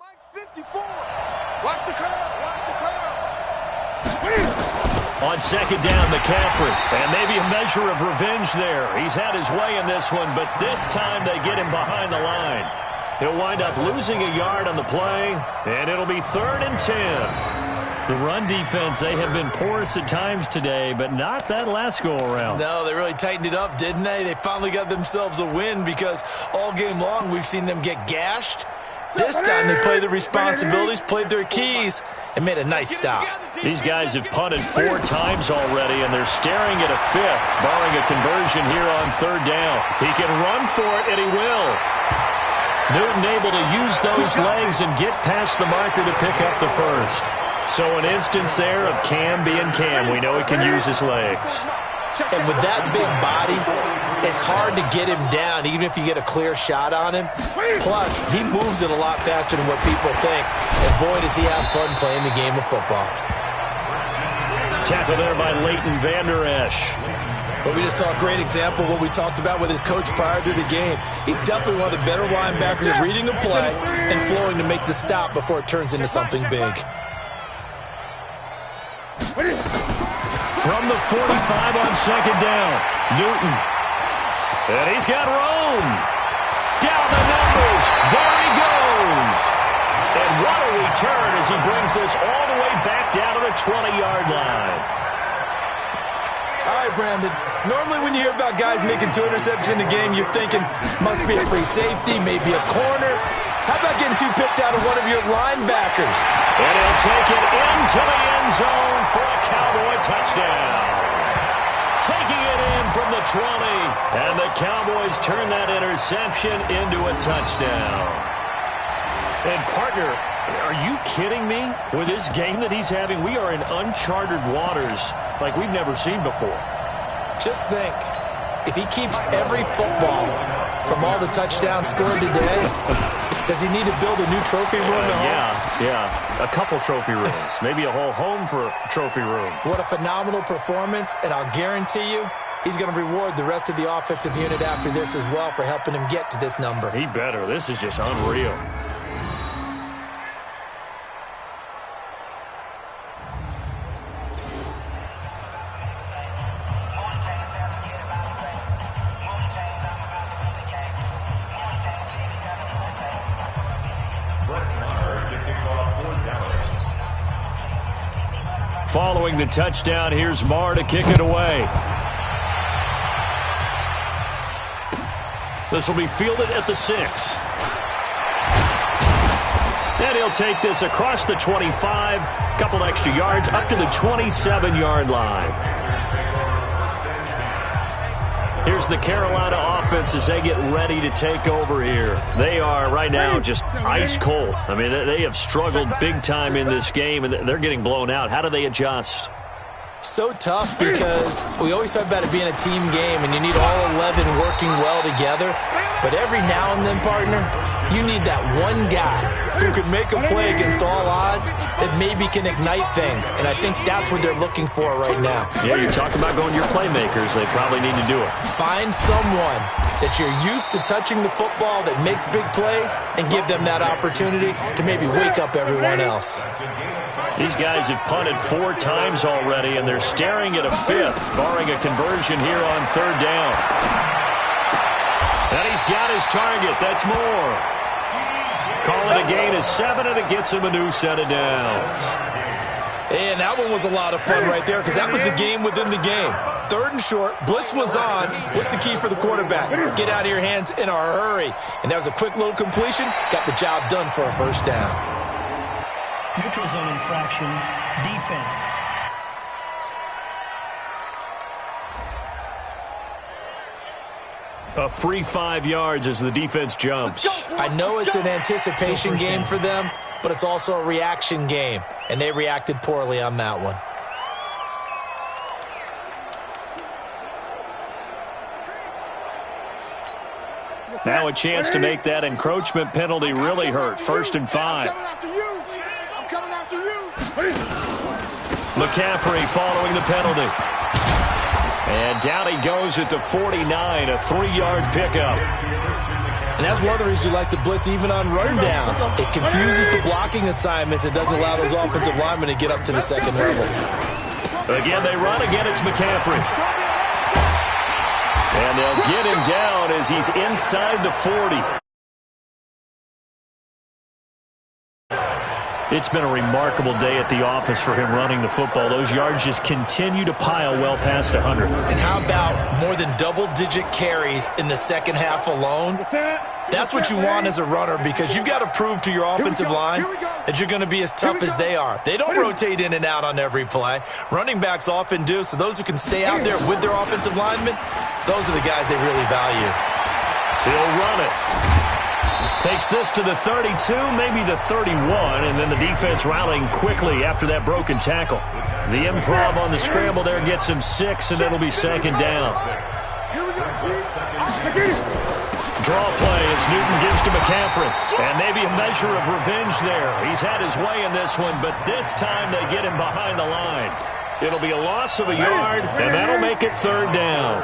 Watch the curve. Watch the curve. On second down, McCaffrey. And maybe a measure of revenge there. He's had his way in this one, but this time they get him behind the line. He'll wind up losing a yard on the play, and it'll be 3rd and 10. The run defense, they have been porous at times today, but not that last go-around. No, they really tightened it up, didn't they? They finally got themselves a win because all game long we've seen them get gashed. This time they played their responsibilities, played their keys, and made a nice stop. These guys have punted 4 times already, and they're staring at a 5th, barring a conversion here on 3rd down. He can run for it, and he will. Newton able to use those legs and get past the marker to pick up the first. So an instance there of Cam being Cam. We know he can use his legs. And with that big body, it's hard to get him down, even if you get a clear shot on him. Plus, he moves it a lot faster than what people think. And boy, does he have fun playing the game of football. Tackle there by Leighton Vander Esch. But we just saw a great example of what we talked about with his coach prior to the game. He's definitely one of the better linebackers at reading a play and flowing to make the stop before it turns into something big. From the 45 on second down, Newton. And he's got Rome. Down the numbers. There he goes. And what a return as he brings this all the way back down to the 20-yard line. All right, Brandon. Normally when you hear about guys making 2 interceptions in the game, you're thinking must be a free safety, maybe a corner. How about getting 2 picks out of one of your linebackers? And he'll take it into the end zone for a Cowboy touchdown. Taking it in from the 20. And the Cowboys turn that interception into a touchdown. And, partner, are you kidding me? With this game that he's having, we are in uncharted waters like we've never seen before. Just think, if he keeps every football from all the touchdowns scored today, does he need to build a new trophy room at home? Yeah. A couple trophy rooms. Maybe a whole home for a trophy room. What a phenomenal performance, and I'll guarantee you he's going to reward the rest of the offensive unit after this as well for helping him get to this number. He better. This is just unreal. Following the touchdown, here's Marr to kick it away. This will be fielded at the 6. And he'll take this across the 25, couple extra yards, up to the 27-yard line. Here's the Carolina offense as they get ready to take over here. They are right now just ice cold. I mean, they have struggled big time in this game, and they're getting blown out. How do they adjust? So tough because we always talk about it being a team game, and you need all 11 working well together. But every now and then, partner, you need that one guy who can make a play against all odds that maybe can ignite things. And I think that's what they're looking for right now. Yeah, you're talking about going to your playmakers. They probably need to do it. Find someone that you're used to touching the football that makes big plays and give them that opportunity to maybe wake up everyone else. These guys have punted 4 times already, and they're staring at a 5th, barring a conversion here on 3rd down. And he's got his target. That's more. Call it a gain of 7, and it gets him a new set of downs. And that one was a lot of fun right there because that was the game within the game. 3rd and short, blitz was on. What's the key for the quarterback? Get out of your hands in a hurry. And that was a quick little completion. Got the job done for a first down. Neutral zone infraction, defense. A free 5 yards as the defense jumps. I know it's an anticipation game for them, but it's also a reaction game, and they reacted poorly on that one. Now a chance to make that encroachment penalty really hurt. 1st and 5. I'm coming after you. McCaffrey following the penalty. And down he goes at the 49, a 3-yard pickup. And that's one of the reasons you like to blitz even on run downs. It confuses the blocking assignments. It doesn't allow those offensive linemen to get up to the second level. Again, they run. Again, it's McCaffrey. And they'll get him down as he's inside the 40. It's been a remarkable day at the office for him running the football. Those yards just continue to pile well past 100. And how about more than double-digit carries in the second half alone? That's what you want as a runner, because you've got to prove to your offensive line that you're going to be as tough as they are. They don't rotate in and out on every play. Running backs often do, so those who can stay out there with their offensive linemen, those are the guys they really value. He'll run it. Takes this to the 32, maybe the 31, and then the defense rallying quickly after that broken tackle. The improv on the scramble there gets him 6, and it'll be second down. Draw play as Newton gives to McCaffrey. And maybe a measure of revenge there. He's had his way in this one, but this time they get him behind the line. It'll be a loss of a yard, and that'll make it third down.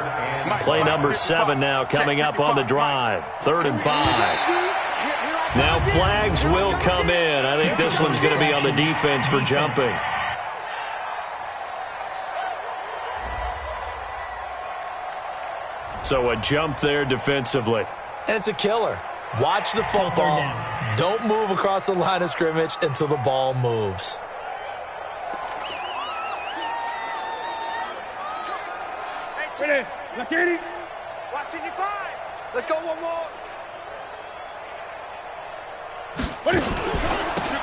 Play number 7 now coming up on the drive. 3rd and 5. Now flags will come in. I think this one's going to be on the defense for jumping. So a jump there defensively. And it's a killer. Watch the football. Don't move across the line of scrimmage until the ball moves. Hey, Lakini. Watching you five. Let's go one more.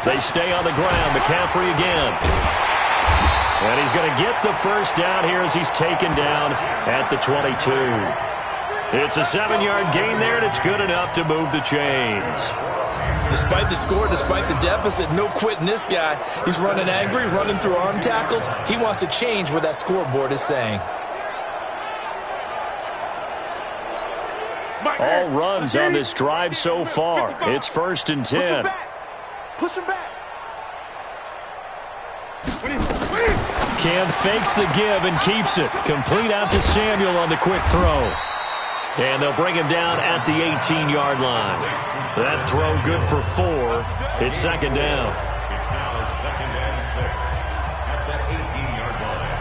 They stay on the ground. McCaffrey again. And he's going to get the first down here as he's taken down at the 22. It's a 7-yard gain there, and it's good enough to move the chains. Despite the score, despite the deficit, no quitting this guy. He's running angry, running through arm tackles. He wants to change what that scoreboard is saying. All runs on this drive so far. It's 1st and 10. Push him back. Cam fakes the give and keeps it. Complete out to Samuel on the quick throw. And they'll bring him down at the 18-yard line. That throw good for 4. It's second down. It's now 2nd and 6 at that 18-yard line.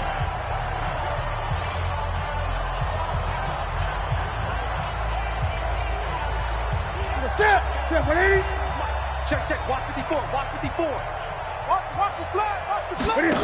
Check. Watch 54. Watch 54. Watch the flag. Watch the flag.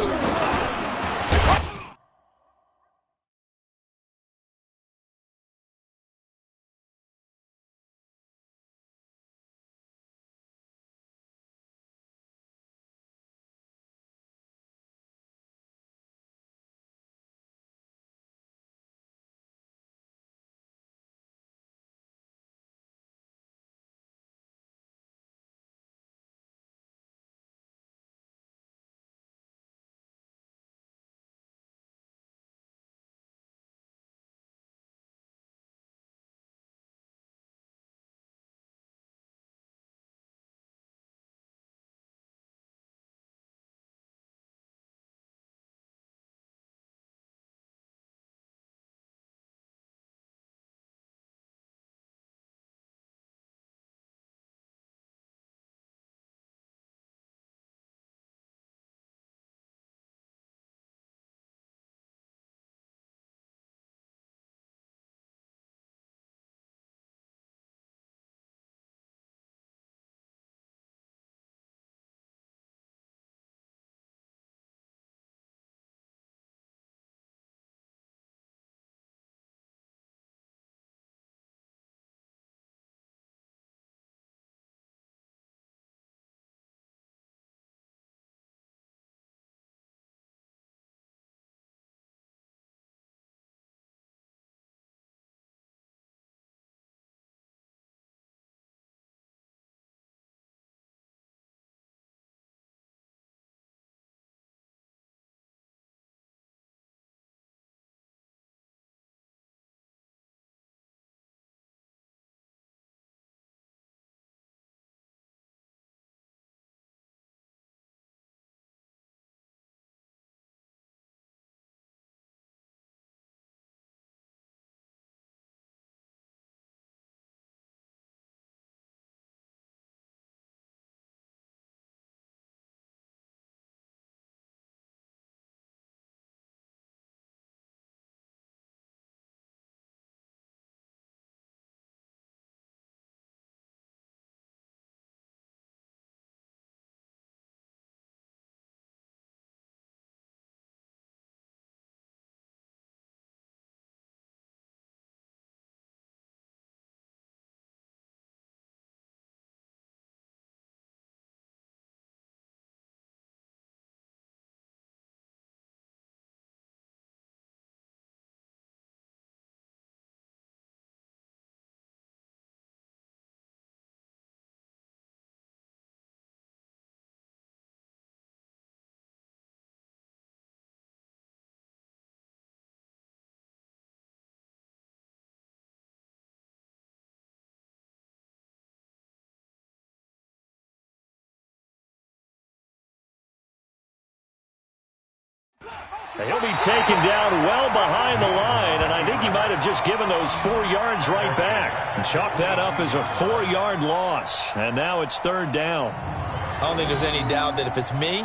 He'll be taken down well behind the line, and I think he might have just given those 4 yards right back. And chalk that up as a 4-yard loss, and now it's third down. I don't think there's any doubt that if it's me,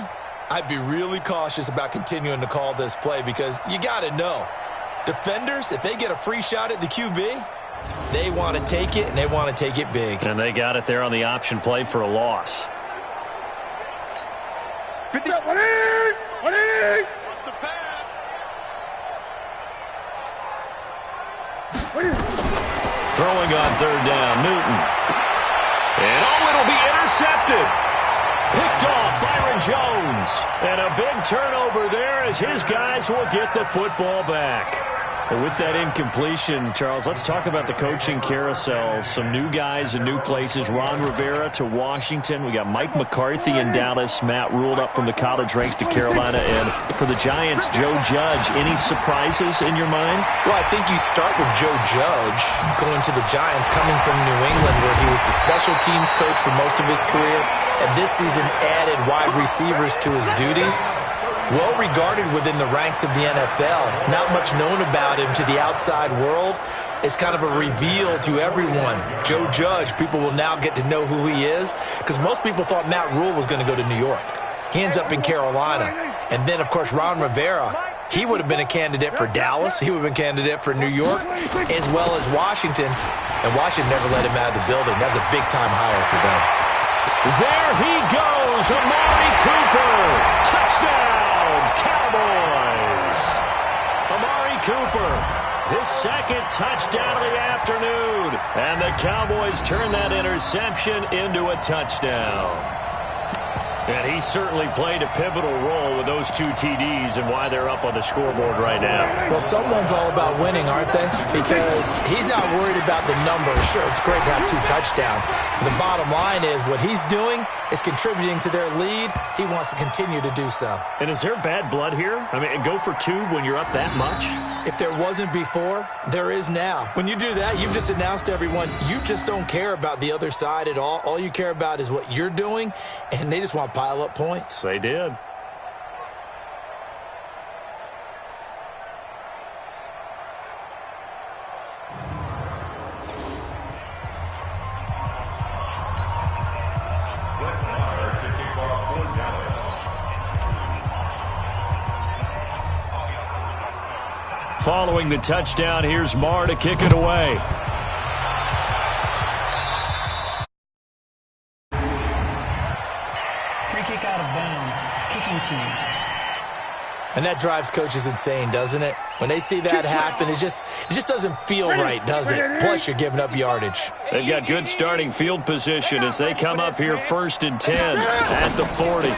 I'd be really cautious about continuing to call this play because you got to know, defenders, if they get a free shot at the QB, they want to take it, and they want to take it big. And they got it there on the option play for a loss. 50. What's the pass? Throwing on third down, Newton. And it'll be intercepted. Picked off Byron Jones. And a big turnover there as his guys will get the football back. Well, with that incompletion, Charles, let's talk about the coaching carousel. Some new guys in new places. Ron Rivera to Washington. We got Mike McCarthy in Dallas. Matt Rule up from the college ranks to Carolina. And for the Giants, Joe Judge. Any surprises in your mind? Well, I think you start with Joe Judge going to the Giants, coming from New England, where he was the special teams coach for most of his career. And this season added wide receivers to his duties. Well regarded within the ranks of the NFL. Not much known about him to the outside world. It's kind of a reveal to everyone. Joe Judge, people will now get to know who he is because most people thought Matt Rule was going to go to New York. He ends up in Carolina. And then, of course, Ron Rivera, he would have been a candidate for Dallas. He would have been a candidate for New York as well as Washington. And Washington never let him out of the building. That was a big-time hire for them. There he goes, Amari Cooper. Touchdown, Cowboys. Amari Cooper, his second touchdown of the afternoon. And the Cowboys turn that interception into a touchdown. And he certainly played a pivotal role with those 2 TDs and why they're up on the scoreboard right now. Well, someone's all about winning, aren't they? Because he's not worried about the number. Sure, it's great to have 2 touchdowns. The bottom line is what he's doing is contributing to their lead. He wants to continue to do so. And is there bad blood here? I mean, go for 2 when you're up that much? If there wasn't before, there is now. When you do that, you've just announced to everyone, you just don't care about the other side at all. All you care about is what you're doing, and they just want to pile up points. They did. Following the touchdown, here's Marr to kick it away. Free kick out of bounds. Kicking team. And that drives coaches insane, doesn't it? When they see that happen, it just doesn't feel right, does it? Plus, you're giving up yardage. They've got good starting field position as they come up here 1st and 10 at the 40. They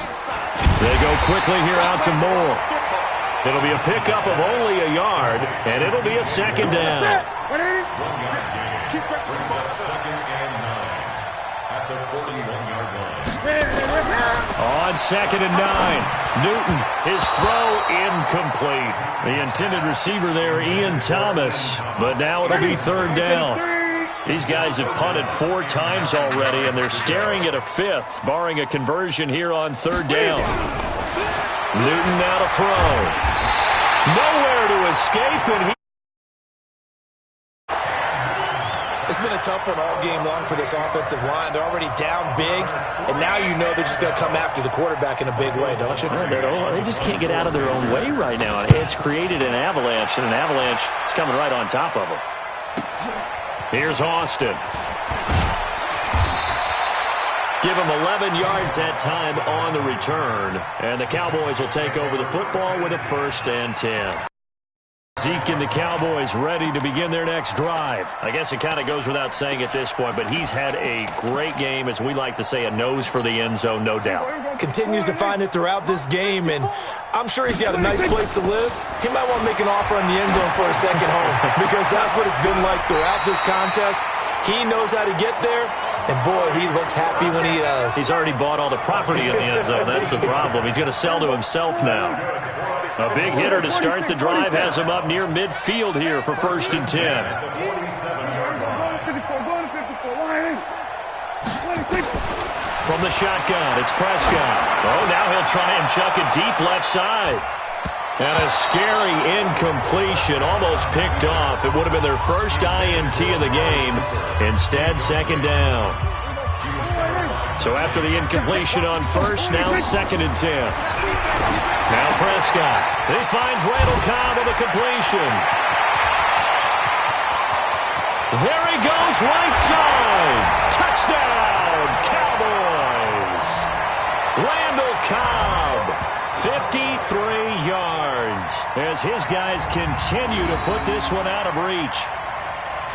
go quickly here out to Moore. It'll be a pickup of only a yard, and it'll be a second down. 1 yard gain. Brings up 2nd and 9 at the 41-yard line. On 2nd and 9, Newton, his throw incomplete. The intended receiver there, Ian Thomas, but now it'll be 3rd down. These guys have punted 4 times already, and they're staring at a 5th, barring a conversion here on 3rd down. Newton now to throw. Nowhere to escape, and It's been a tough one all game long for this offensive line. They're already down big, and now you know they're just going to come after the quarterback in a big way, don't you? they just can't get out of their own way right now. It's created an avalanche, and an avalanche is coming right on top of them. Here's Austin. Give him 11 yards that time on the return. And the Cowboys will take over the football with a 1st and 10. Zeke and the Cowboys ready to begin their next drive. I guess it kind of goes without saying at this point, but he's had a great game, as we like to say, a nose for the end zone, no doubt. Continues to find it throughout this game, and I'm sure he's got a nice place to live. He might want to make an offer on the end zone for a second home because that's what it's been like throughout this contest. He knows how to get there, and boy, he looks happy when he does. He's already bought all the property in the end zone. That's the problem. He's going to sell to himself now. A big hitter to start the drive has him up near midfield here for 1st and 10. From the shotgun, it's Prescott. Oh, now he'll try and chuck it deep left side. And a scary incompletion, almost picked off. It would have been their first INT of the game. Instead, second down. So after the incompletion on first, now 2nd and 10. Now Prescott. He finds Randall Cobb with a completion. There he goes, right side. Touchdown, Cowboys. Randall Cobb. 53 yards as his guys continue to put this one out of reach.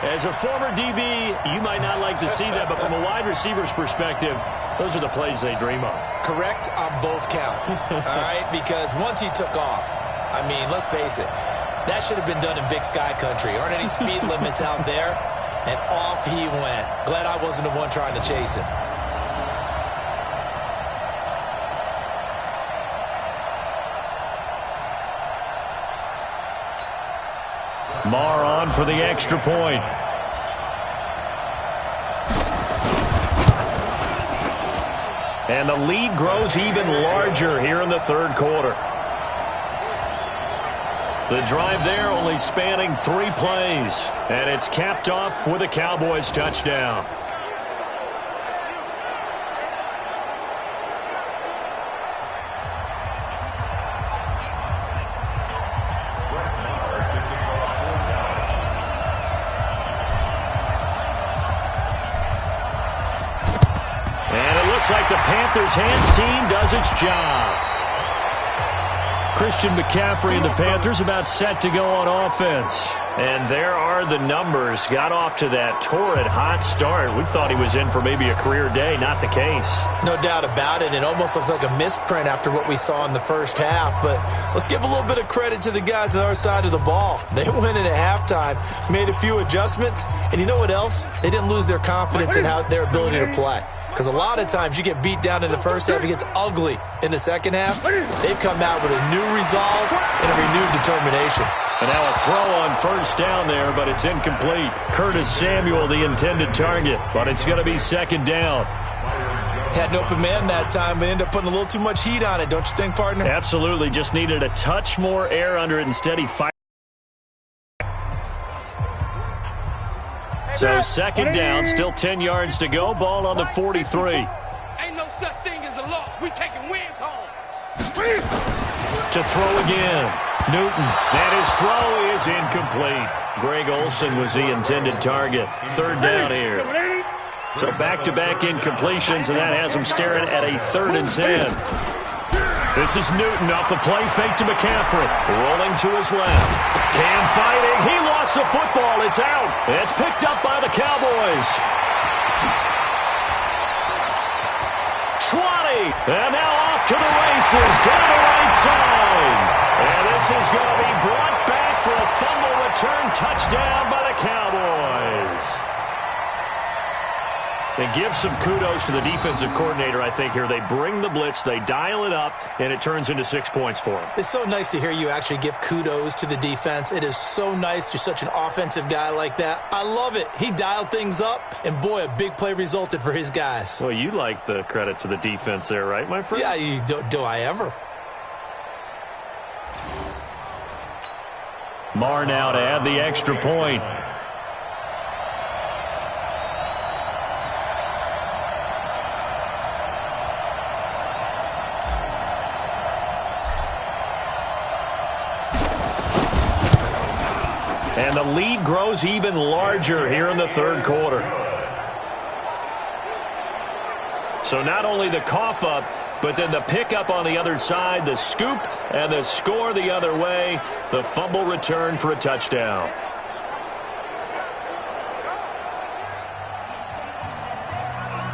As a former DB, you might not like to see that, but from a wide receiver's perspective, those are the plays they dream of. Correct on both counts, all right? Because once he took off, I mean, let's face it, that should have been done in Big Sky Country. Aren't any speed limits out there? And off he went. Glad I wasn't the one trying to chase him. Marr on for the extra point. And the lead grows even larger here in the third quarter. The drive there only spanning 3 plays. And it's capped off with a Cowboys touchdown. Looks like the Panthers' hands team does its job. Christian McCaffrey and the Panthers about set to go on offense. And there are the numbers. Got off to that torrid hot start. We thought he was in for maybe a career day. Not the case. No doubt about it. It almost looks like a misprint after what we saw in the first half. But let's give a little bit of credit to the guys on our side of the ball. They went in at halftime, made a few adjustments. And you know what else? They didn't lose their confidence in their ability to play. Because a lot of times you get beat down in the first half, it gets ugly in the second half. They've come out with a new resolve and a renewed determination. And now a throw on first down there, but it's incomplete. Curtis Samuel, the intended target, but it's going to be second down. Had an open man that time, but ended up putting a little too much heat on it, don't you think, partner? Absolutely. Just needed a touch more air under it. Instead, he fired. So second down, still 10 yards to go. Ball on the 43. Ain't no such thing as a loss. We taking wins home. To throw again. Newton. And his throw is incomplete. Greg Olsen was the intended target. Third down here. So back-to-back incompletions, and that has him staring at a 3rd and 10. This is Newton off the play fake to McCaffrey. Rolling to his left. Cam fighting. He lost the football. It's out. It's picked up by the Cowboys. 20. And now off to the races. Down the right side. And this is going to be brought back for a fumble return touchdown by the Cowboys. And give some kudos to the defensive coordinator, I think, here. They bring the blitz, they dial it up, and it turns into 6 points for them. It's so nice to hear you actually give kudos to the defense. It is so nice. You're such an offensive guy like that. I love it. He dialed things up, and boy, a big play resulted for his guys. Well, you like the credit to the defense there, right, my friend? Yeah, do I ever? Marr now to add the extra point. And the lead grows even larger here in the third quarter. So not only the cough up, but then the pickup on the other side, the scoop, and the score the other way. The fumble return for a touchdown.